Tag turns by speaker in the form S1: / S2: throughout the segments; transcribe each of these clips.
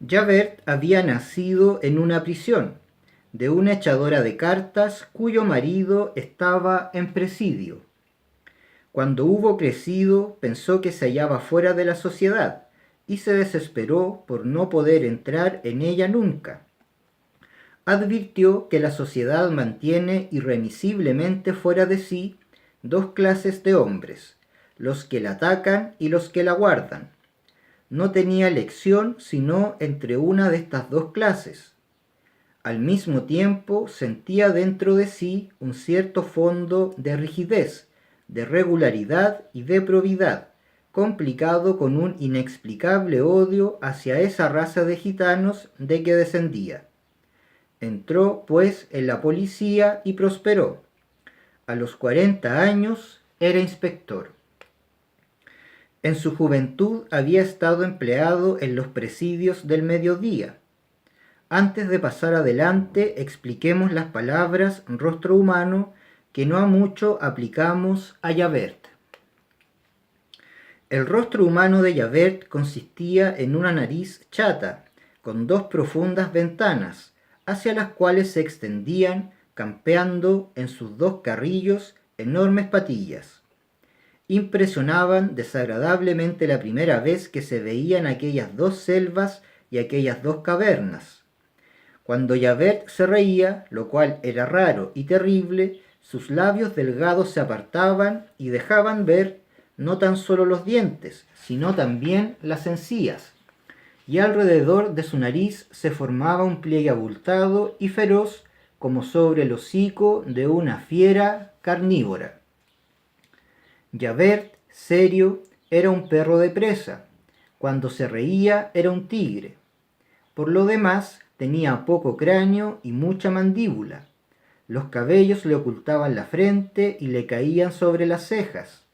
S1: Javert había nacido en una prisión, de una echadora de cartas cuyo marido estaba en presidio. Cuando hubo crecido, pensó que se hallaba fuera de la sociedad y se desesperó por no poder entrar en ella nunca. Advirtió que la sociedad mantiene irremisiblemente fuera de sí dos clases de hombres, los que la atacan y los que la guardan. No tenía elección sino entre una de estas dos clases. Al mismo tiempo sentía dentro de sí un cierto fondo de rigidez, de regularidad y de probidad, complicado con un inexplicable odio hacia esa raza de gitanos de que descendía. Entró, pues, en la policía y prosperó. A los 40 años era inspector. En su juventud había estado empleado en los presidios del mediodía. Antes de pasar adelante, expliquemos las palabras rostro humano que no a mucho aplicamos a Javert. El rostro humano de Javert consistía en una nariz chata, con dos profundas ventanas, hacia las cuales se extendían, campeando en sus dos carrillos, enormes patillas. Impresionaban desagradablemente la primera vez que se veían aquellas dos selvas y aquellas dos cavernas. Cuando Javert se reía, lo cual era raro y terrible, sus labios delgados se apartaban y dejaban ver no tan solo los dientes, sino también las encías, y alrededor de su nariz se formaba un pliegue abultado y feroz como sobre el hocico de una fiera carnívora. Javert, serio, era un perro de presa. Cuando se reía era un tigre. Por lo demás, tenía poco cráneo y mucha mandíbula. Los cabellos le ocultaban la frente y le caían sobre las cejas.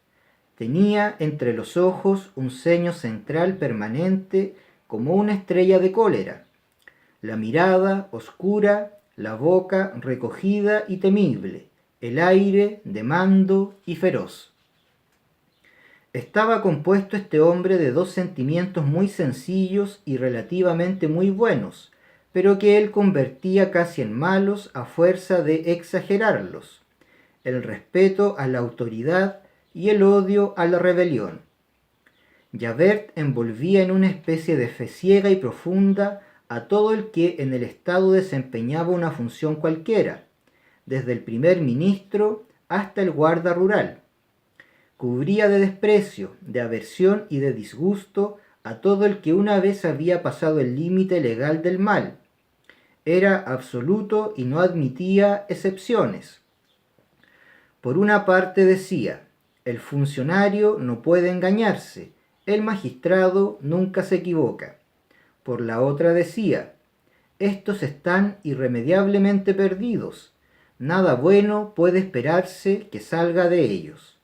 S1: Tenía entre los ojos un ceño central permanente como una estrella de cólera. La mirada oscura, la boca recogida y temible, el aire de mando y feroz. Estaba compuesto este hombre de dos sentimientos muy sencillos y relativamente muy buenos, pero que él convertía casi en malos a fuerza de exagerarlos: el respeto a la autoridad y el odio a la rebelión. Javert envolvía en una especie de fe ciega y profunda a todo el que en el Estado desempeñaba una función cualquiera, desde el primer ministro hasta el guarda rural. Cubría de desprecio, de aversión y de disgusto a todo el que una vez había pasado el límite legal del mal. Era absoluto y no admitía excepciones. Por una parte decía: el funcionario no puede engañarse, el magistrado nunca se equivoca. Por la otra decía: estos están irremediablemente perdidos, nada bueno puede esperarse que salga de ellos.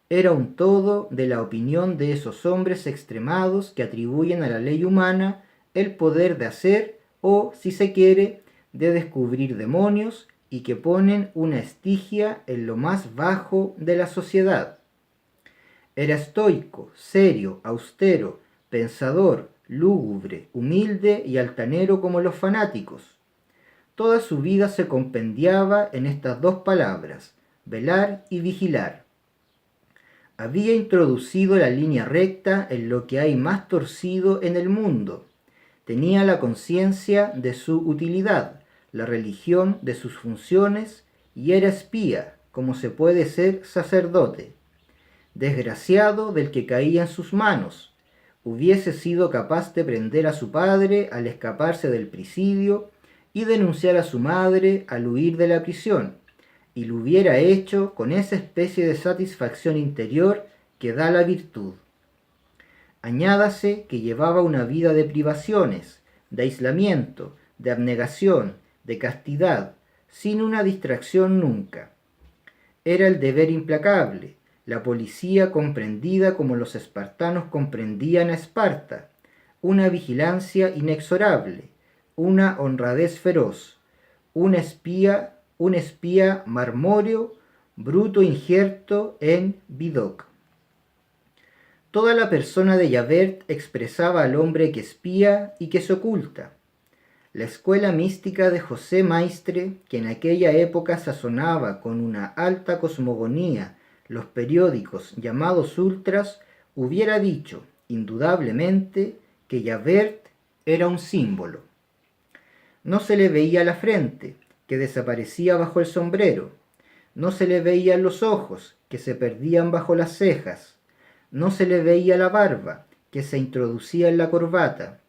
S1: Era un todo de la opinión de esos hombres extremados que atribuyen a la ley humana el poder de hacer o, si se quiere, de descubrir demonios, y que ponen una estigia en lo más bajo de la sociedad. Era estoico, serio, austero, pensador, lúgubre, humilde y altanero como los fanáticos. Toda su vida se compendiaba en estas dos palabras: velar y vigilar. Había introducido la línea recta en lo que hay más torcido en el mundo. Tenía la conciencia de su utilidad, la religión de sus funciones, y era espía, como se puede ser sacerdote. Desgraciado del que caía en sus manos. Hubiese sido capaz de prender a su padre al escaparse del presidio y denunciar a su madre al huir de la prisión, y lo hubiera hecho con esa especie de satisfacción interior que da la virtud. Añádase que llevaba una vida de privaciones, de aislamiento, de abnegación, de castidad, sin una distracción nunca. Era el deber implacable, la policía comprendida como los espartanos comprendían a Esparta, una vigilancia inexorable, una honradez feroz, un espía marmóreo, bruto injerto en Vidocq. Toda la persona de Javert expresaba al hombre que espía y que se oculta. La escuela mística de José Maistre, que en aquella época sazonaba con una alta cosmogonía los periódicos llamados ultras, hubiera dicho, indudablemente, que Javert era un símbolo. No se le veía la frente, que desaparecía bajo el sombrero. No se le veían los ojos, que se perdían bajo las cejas. No se le veía la barba, que se introducía en la corbata.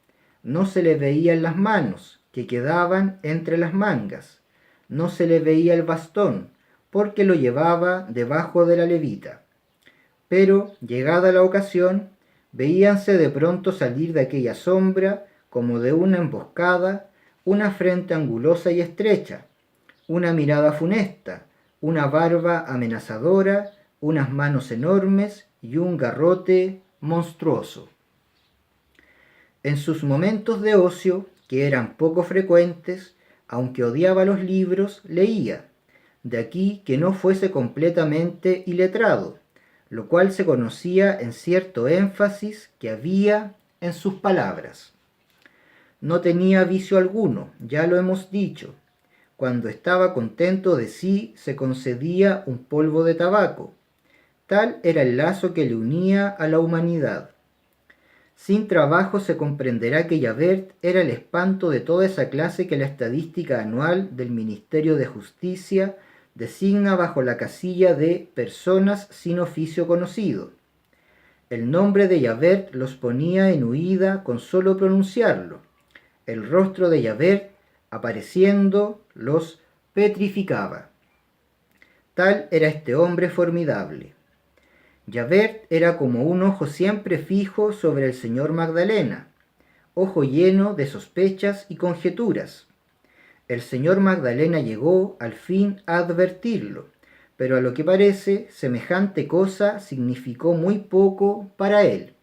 S1: No se le veían las manos, que quedaban entre las mangas. No se le veía el bastón, porque lo llevaba debajo de la levita. Pero, llegada la ocasión, veíanse de pronto salir de aquella sombra, como de una emboscada, una frente angulosa y estrecha, una mirada funesta, una barba amenazadora, unas manos enormes y un garrote monstruoso. En sus momentos de ocio, que eran poco frecuentes, aunque odiaba los libros, leía. De aquí que no fuese completamente iletrado, lo cual se conocía en cierto énfasis que había en sus palabras. No tenía vicio alguno, ya lo hemos dicho. Cuando estaba contento de sí, se concedía un polvo de tabaco. Tal era el lazo que le unía a la humanidad. Sin trabajo se comprenderá que Javert era el espanto de toda esa clase que la estadística anual del Ministerio de Justicia designa bajo la casilla de personas sin oficio conocido. El nombre de Javert los ponía en huida con solo pronunciarlo. El rostro de Javert, apareciendo, los petrificaba. Tal era este hombre formidable. Javert era como un ojo siempre fijo sobre el señor Magdalena, ojo lleno de sospechas y conjeturas. El señor Magdalena llegó al fin a advertirlo, pero a lo que parece, semejante cosa significó muy poco para él.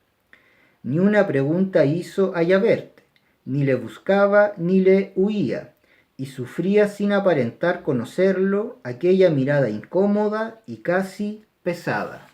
S1: Ni una pregunta hizo a Javert, ni le buscaba ni le huía, y sufría sin aparentar conocerlo aquella mirada incómoda y casi pesada.